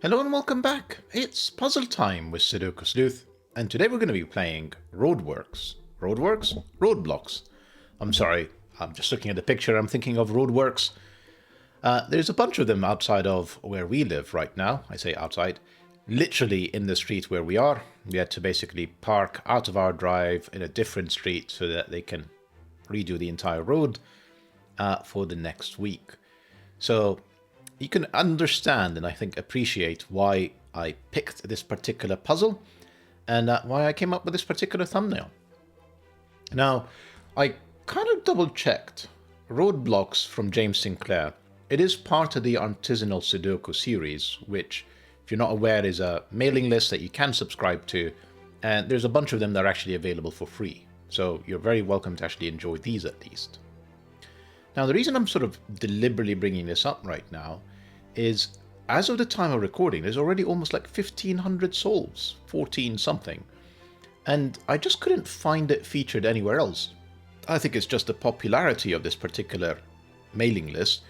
Hello and welcome back. It's puzzle time with Sudoku Sleuth, and today we're going to be playing Roadworks. Roadworks? Roadblocks. I'm sorry, I'm just looking at the picture, I'm thinking of Roadworks. There's a bunch of them outside of where we live right now. I say outside, literally in the street where we are. We had to basically park out of our drive in a different street so that they can redo the entire road for the next week. So you can understand and I think appreciate why I picked this particular puzzle and why I came up with this particular thumbnail. Now, I kind of double checked Roadblocks from James Sinclair. It is part of the artisanal Sudoku series, which, if you're not aware, is a mailing list that you can subscribe to, and there's a bunch of them that are actually available for free. So you're very welcome to actually enjoy these at least. Now, the reason I'm sort of deliberately bringing this up right now is, as of the time of recording, there's already almost like 1,500 solves, 14 something, and I just couldn't find it featured anywhere else. I think it's just the popularity of this particular mailing list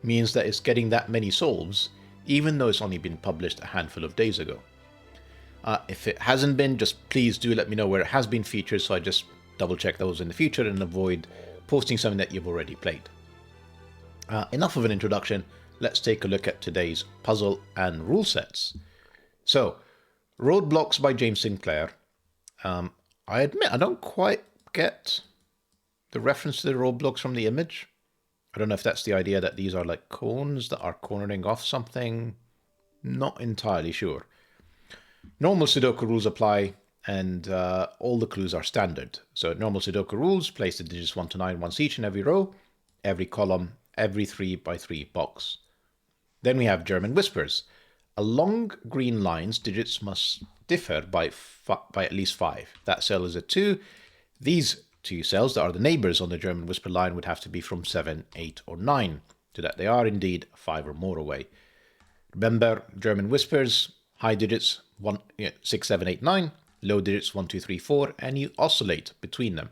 means that it's getting that many solves, even though it's only been published a handful of days ago. If it hasn't been, just please do let me know where it has been featured so I just double check those in the future and avoid posting something that you've already played. Enough of an introduction, let's take a look at today's puzzle and rule sets. So, Roadblocks by James Sinclair. I admit I don't quite get the reference to the roadblocks from the image. I don't know if that's the idea that these are like cones that are cornering off something. Not entirely sure. Normal Sudoku rules apply, and all the clues are standard. So normal Sudoku rules, place the digits 1 to 9 once each in every row, every column, every 3 by 3 box. Then we have German whispers. Along green lines, digits must differ by at least 5. That cell is a 2. These two cells that are the neighbors on the German whisper line would have to be from 7, 8 or 9, so that they are indeed 5 or more away. Remember, German whispers, high digits 6, 7, 8, 9, low digits 1, 2, 3, 4, and you oscillate between them.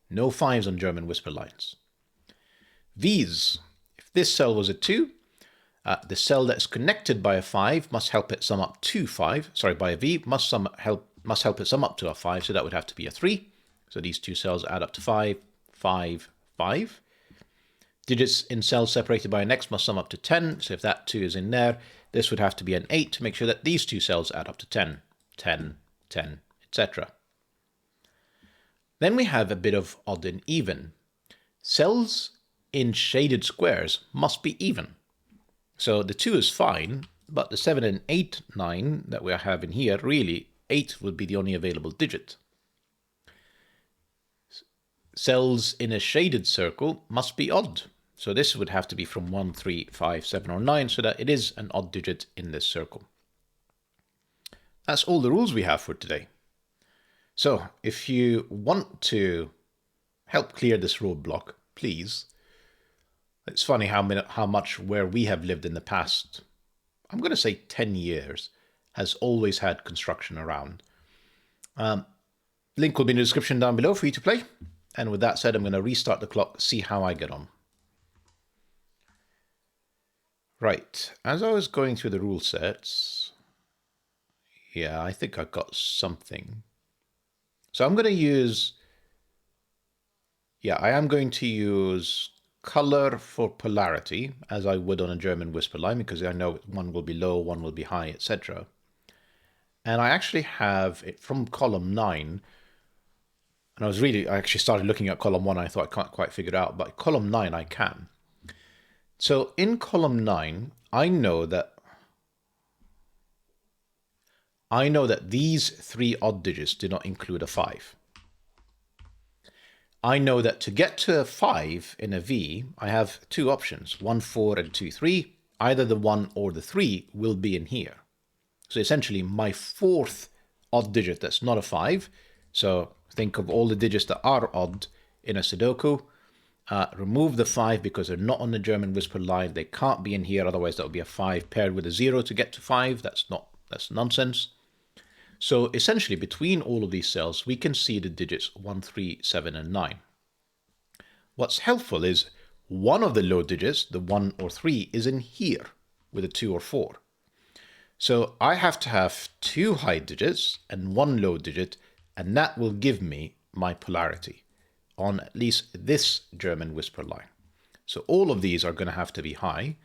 No 5s on German whisper lines. V's. If this cell was a 2, the cell that's connected by a 5 must help it sum up to 5. Sorry, by a V must help it sum up to a 5, so that would have to be a 3. So these two cells add up to 5, 5, 5. Digits in cells separated by an X must sum up to 10. So if that 2 is in there, this would have to be an 8 to make sure that these two cells add up to 10, 10, 10, etc. Then we have a bit of odd and even. Cells in shaded squares must be even. So the 2 is fine, but the 7 and 8, 9 that we have in here, really, 8 would be the only available digit. Cells in a shaded circle must be odd. So this would have to be from 1, 3, 5, 7 or 9 so that it is an odd digit in this circle. That's all the rules we have for today. So if you want to help clear this roadblock, please. It's funny how much where we have lived in the past, I'm going to say 10 years, has always had construction around. Link will be in the description down below for you to play. And with that said, I'm going to restart the clock, see how I get on. Right, as I was going through the rule sets, yeah, I think I got something. So I'm going to use, I am going to use color for polarity, as I would on a German whisper line, because I know one will be low, one will be high, etc. And I actually have it from column 9. And I actually started looking at column 1, and I thought I can't quite figure it out, but column 9 I can. So in column 9, I know that these 3 odd digits do not include a 5. I know that to get to a 5 in a V, I have 2 options, 1, 4 and 2, 3. Either the 1 or the 3 will be in here. So essentially my 4th odd digit that's not a 5, so think of all the digits that are odd in a Sudoku. Remove the 5 because they're not on the German whisper line. They can't be in here, otherwise that would be a 5 paired with a 0 to get to 5. That's nonsense. So essentially between all of these cells, we can see the digits 1, 3, 7 and 9. What's helpful is one of the low digits, the 1 or 3, is in here with a 2 or 4. So I have to have 2 high digits and 1 low digit, and that will give me my polarity on at least this German whisper line. So all of these are going to have to be high.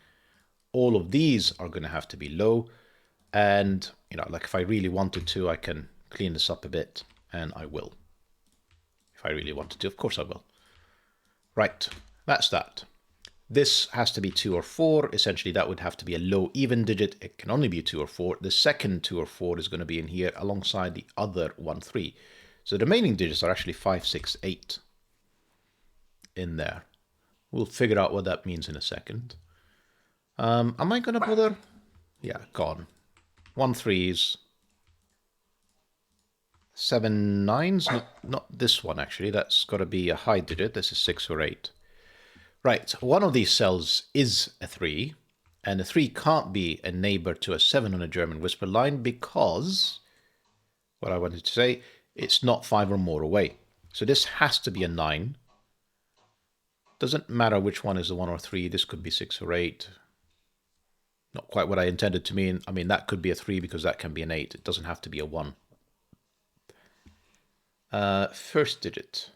All of these are going to have to be low. And, you know, like if I really wanted to, I can clean this up a bit, and I will. If I really wanted to, of course I will. Right, that's that. This has to be 2 or 4. Essentially, that would have to be a low even digit. It can only be 2 or 4. The second 2 or 4 is going to be in here alongside the other 1, 3. So the remaining digits are actually 5, 6, 8 in there. We'll figure out what that means in a second. Am I going to bother? Yeah, gone. 1 3s. 7 9s. Not this one, actually. That's got to be a high digit. This is 6 or 8. Right, one of these cells is a 3, and a 3 can't be a neighbor to a 7 on a German whisper line because, what I wanted to say, it's not 5 or more away. So this has to be a 9. Doesn't matter which one is the 1 or 3. This could be 6 or 8. Not quite what I intended to mean. I mean, that could be a 3 because that can be an 8. It doesn't have to be a 1. First digit.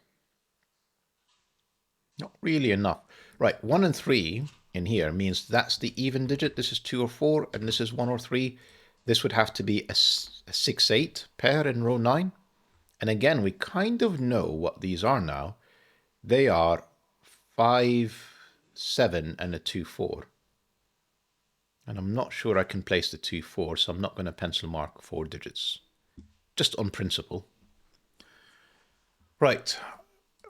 Not really enough. Right, 1 and 3 in here means that's the even digit. This is 2 or 4, and this is 1 or 3. This would have to be a 6, 8 pair in row 9. And again, we kind of know what these are now. They are 5, 7, and a 2, 4. And I'm not sure I can place the 2, 4, so I'm not going to pencil mark 4 digits. Just on principle. Right.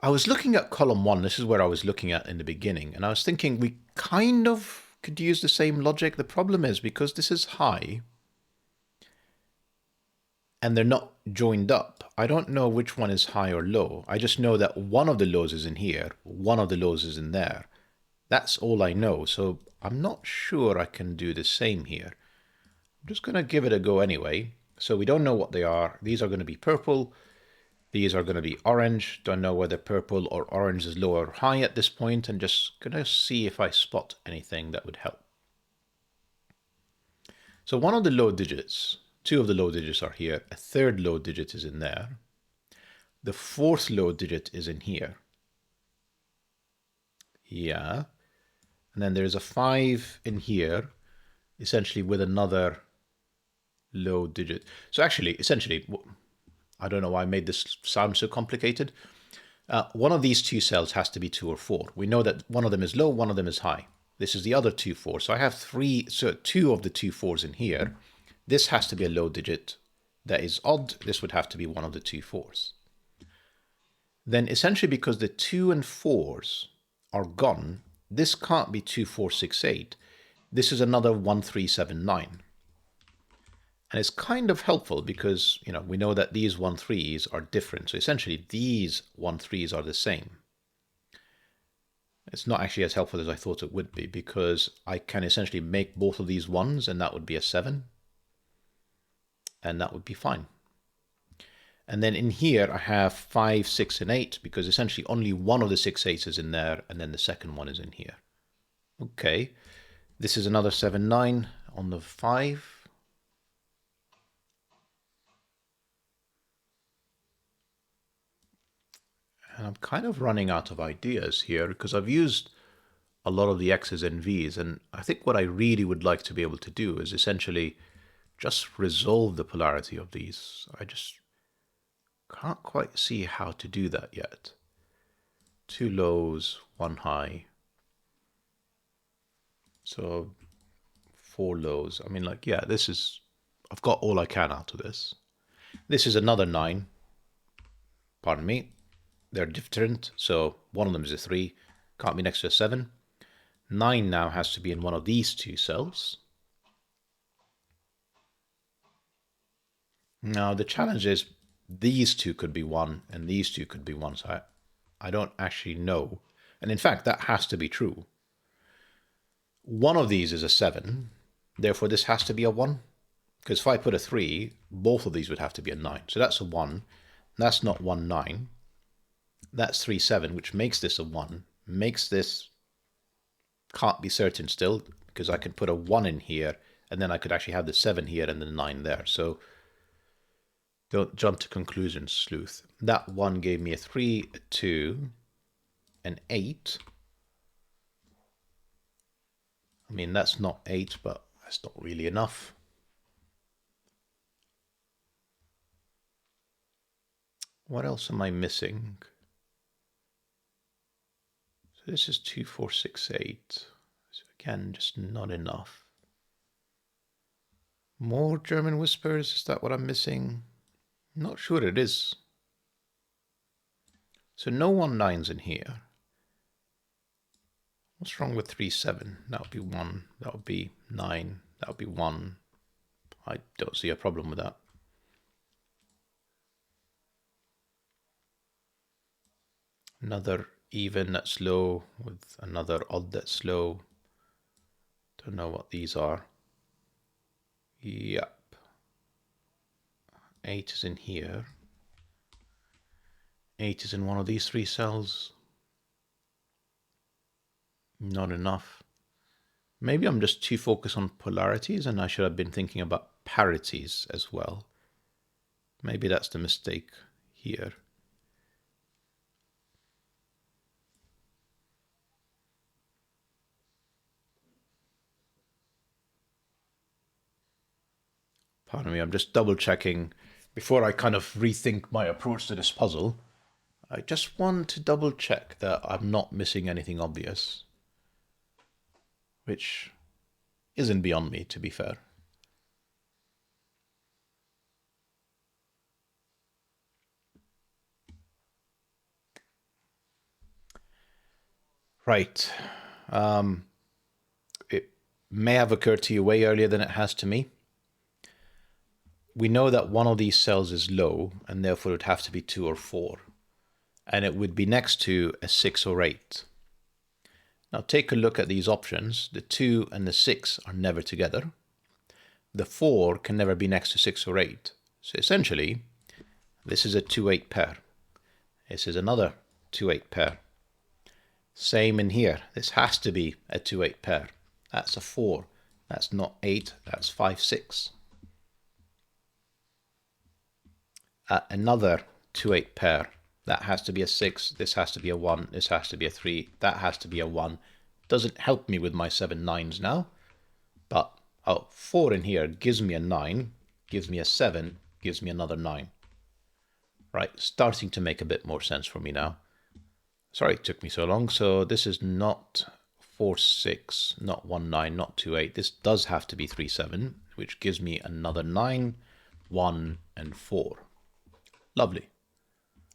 I was looking at column 1, this is where I was looking at in the beginning, and I was thinking we kind of could use the same logic. The problem is because this is high and they're not joined up, I don't know which one is high or low. I just know that one of the lows is in here, one of the lows is in there. That's all I know, so I'm not sure I can do the same here. I'm just going to give it a go anyway. So we don't know what they are. These are going to be purple. These are going to be orange. Don't know whether purple or orange is low or high at this point, and just going to see if I spot anything that would help. So one of the low digits, 2 of the low digits are here. A third low digit is in there. The 4th low digit is in here. Yeah. And then there's a 5 in here, essentially with another low digit. So actually, essentially, I don't know why I made this sound so complicated. One of these 2 cells has to be 2 or 4. We know that one of them is low, one of them is high. This is the other 2 4. So I have 2 of the 2 4s in here. This has to be a low digit that is odd. This would have to be one of the 2 4s. Then essentially because the 2 and 4s are gone, this can't be 2 4 6 8. This is another 1 3 7 9. And it's kind of helpful because, you know, we know that these 1 3s are different. So essentially these 1 3s are the same. It's not actually as helpful as I thought it would be because I can essentially make both of these 1s and that would be a 7. And that would be fine. And then in here I have 5, 6, and 8 because essentially only one of the 6 8s is in there and then the second one is in here. Okay, this is another 7, 9 on the 5. And I'm kind of running out of ideas here because I've used a lot of the X's and V's, and I think what I really would like to be able to do is essentially just resolve the polarity of these. I just can't quite see how to do that yet. 2 lows, 1 high. So 4 lows. I mean, like, yeah, this is, I've got all I can out of this. This is another 9. Pardon me. They're different, so one of them is a 3, can't be next to a 7. 9 now has to be in one of these 2 cells. Now the challenge is these 2 could be 1 and these 2 could be 1, so I don't actually know. And in fact, that has to be true. One of these is a 7, therefore this has to be a 1. Because if I put a 3, both of these would have to be a 9. So that's a 1. That's not 1, 9. That's 3, 7, which makes this a 1. Makes this, can't be certain still, because I can put a 1 in here, and then I could actually have the 7 here and the 9 there. So don't jump to conclusions, Sleuth. That one gave me a 3, a 2, an 8. I mean, that's not 8, but that's not really enough. What else am I missing? So this is 2, 4, 6, 8. So again, just not enough. More German whispers, is that what I'm missing? Not sure it is. So no 1-9s in here. What's wrong with 3, 7? That would be 1. That would be 9. That would be 1. I don't see a problem with that. Another even that's low with another odd that's low. Don't know what these are. Yep. 8 is in here. 8 is in one of these 3 cells. Not enough. Maybe I'm just too focused on polarities and I should have been thinking about parities as well. Maybe that's the mistake here. Pardon me, I'm just double checking before I kind of rethink my approach to this puzzle. I just want to double check that I'm not missing anything obvious, which isn't beyond me, to be fair. Right. It may have occurred to you way earlier than it has to me. We know that one of these cells is low, and therefore it would have to be 2 or 4. And it would be next to a 6 or 8. Now take a look at these options. The 2 and the 6 are never together. The 4 can never be next to 6 or 8. So essentially, this is a 2-8 pair. This is another 2-8 pair. Same in here. This has to be a 2-8 pair. That's a 4. That's not 8. That's 5, 6. Another 2-8 pair. That has to be a 6. This has to be a 1. This has to be a 3. That has to be a 1. Doesn't help me with my 7 9s now. But 4 in here gives me a 9. Gives me a 7. Gives me another 9. Right, starting to make a bit more sense for me now. Sorry it took me so long. So this is not 4 6, not 1 9, not 2 8. This does have to be 3 7, which gives me another 9, 1, and 4. Lovely.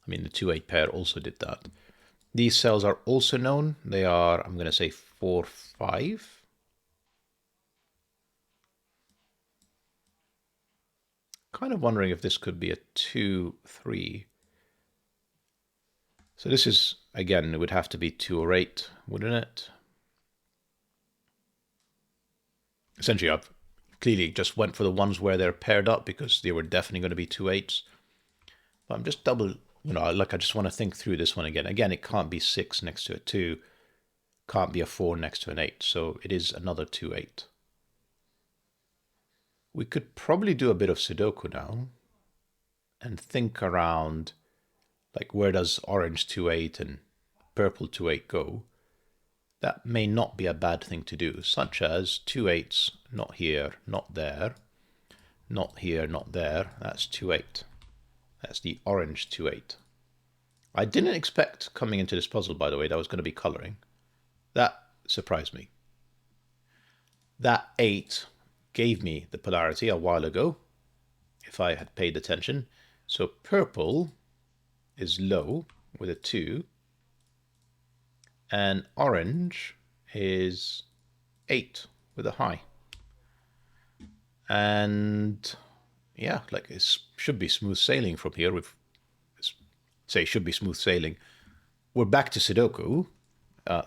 I mean, the 2-8 pair also did that. These cells are also known. They are, I'm going to say 4 5. Kind of wondering if this could be a 2 3. So this is, again, it would have to be 2 or 8, wouldn't it? Essentially, I've clearly just went for the ones where they're paired up because they were definitely going to be 2 8s. But I'm just double, I just want to think through this one again. Again, it can't be 6 next to a 2. Can't be a 4 next to an 8. So it is another 2 8. We could probably do a bit of Sudoku now and think around, like, where does orange 2 8 and purple 2 8 go? That may not be a bad thing to do, such as 2 8s, not here, not there, not here, not there. That's 2 8. That's the orange 2 8. I didn't expect coming into this puzzle, by the way, that was going to be coloring. That surprised me. That 8 gave me the polarity a while ago, if I had paid attention. So purple is low with a 2, and orange is 8 with a high. And yeah, like it should be smooth sailing from here. Should be smooth sailing. We're back to Sudoku,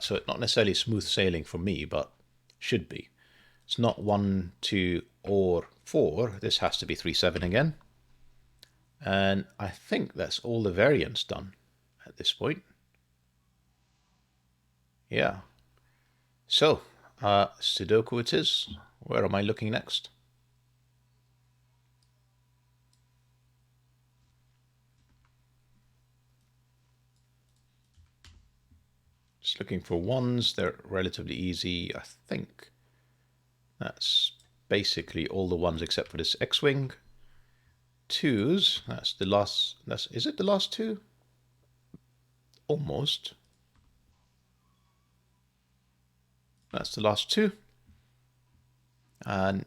so not necessarily smooth sailing for me, but should be. It's not 1, 2, or 4. This has to be 3 7 again. And I think that's all the variants done at this point. Yeah. So, Sudoku it is. Where am I looking next? Just looking for ones. They're relatively easy, I think. That's basically all the ones except for this X-Wing. Twos, that's the last, is it the last two? Almost. That's the last two. And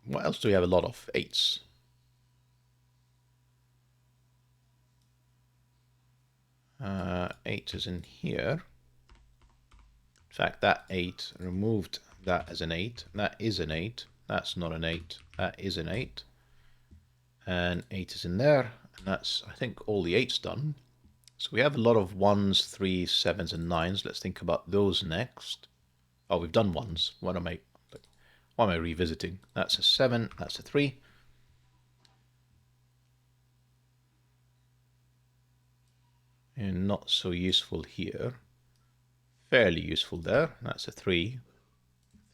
what else do we have a lot of? Eights. Eight is in here. In fact, that 8 removed that as an 8. That is an 8. That's not an 8. That is an 8. And 8 is in there. And that's, I think, all the 8's done. So we have a lot of 1s, 3s, 7s, and 9s. Let's think about those next. Oh, we've done 1s. Why am I revisiting? That's a 7. That's a 3. And not so useful here. Fairly useful there. That's a 3.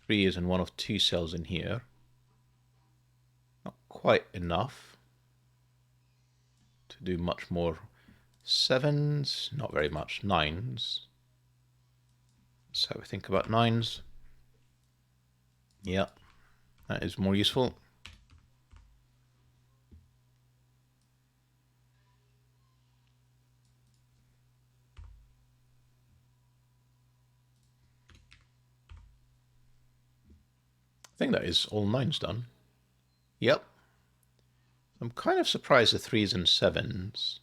3 is in one of 2 cells in here. Not quite enough to do much more. 7s, not very much. 9s. Let's have a think about 9s. Yeah, that is more useful. I think that is all 9s done. Yep. I'm kind of surprised the 3s and 7s.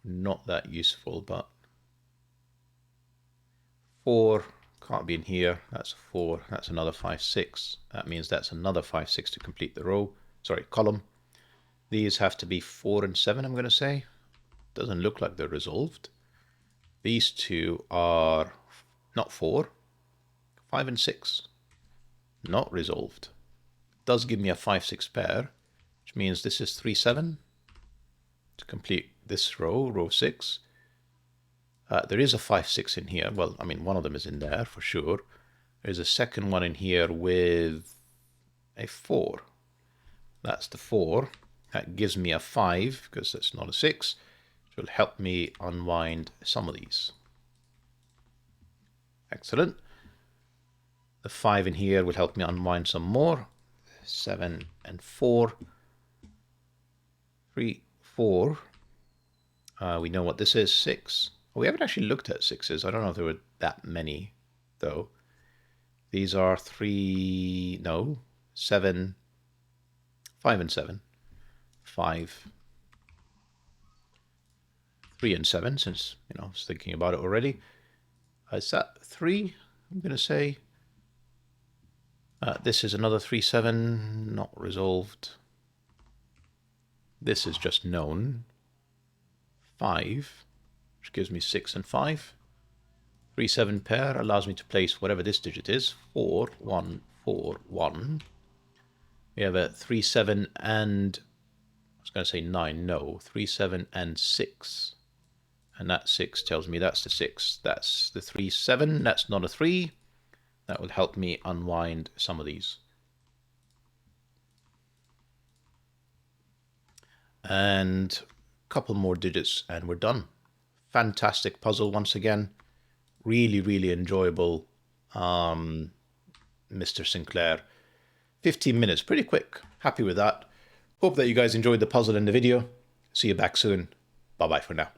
Not that useful, but 4 can't be in here. That's a 4. That's another 5, 6. That means that's another 5, 6 to complete the row. Sorry, column. These have to be 4 and 7, I'm going to say. Doesn't look like they're resolved. These two are not 4. 5 and 6. Not resolved. Does give me a 5, 6 pair, which means this is 3, 7 to complete this row, row 6. There is a 5, 6 in here. Well, I mean, one of them is in there for sure. There's a second one in here with a 4. That's the 4. That gives me a 5 because that's not a 6. Which will help me unwind some of these. Excellent. The 5 in here will help me unwind some more. 7 and 4. 3, 4. We know what this is. 6. Oh, we haven't actually looked at 6s. I don't know if there were that many, though. These are 3... No. 7. 5 and 7. 5. 3 and 7, since, you know, I was thinking about it already. Is that 3? I'm going to say... this is another 3, 7, not resolved. This is just known. 5, which gives me 6 and 5. 3, 7 pair allows me to place whatever this digit is. 4, 1, 4, 1. We have a 3, 7 and... I was going to say 9, no. 3, 7 and 6. And that 6 tells me that's the 6. That's the 3, 7. That's not a 3. That will help me unwind some of these. And a couple more digits and we're done. Fantastic puzzle once again. Really, really enjoyable, Mr. Sinclair. 15 minutes, pretty quick. Happy with that. Hope that you guys enjoyed the puzzle and the video. See you back soon. Bye-bye for now.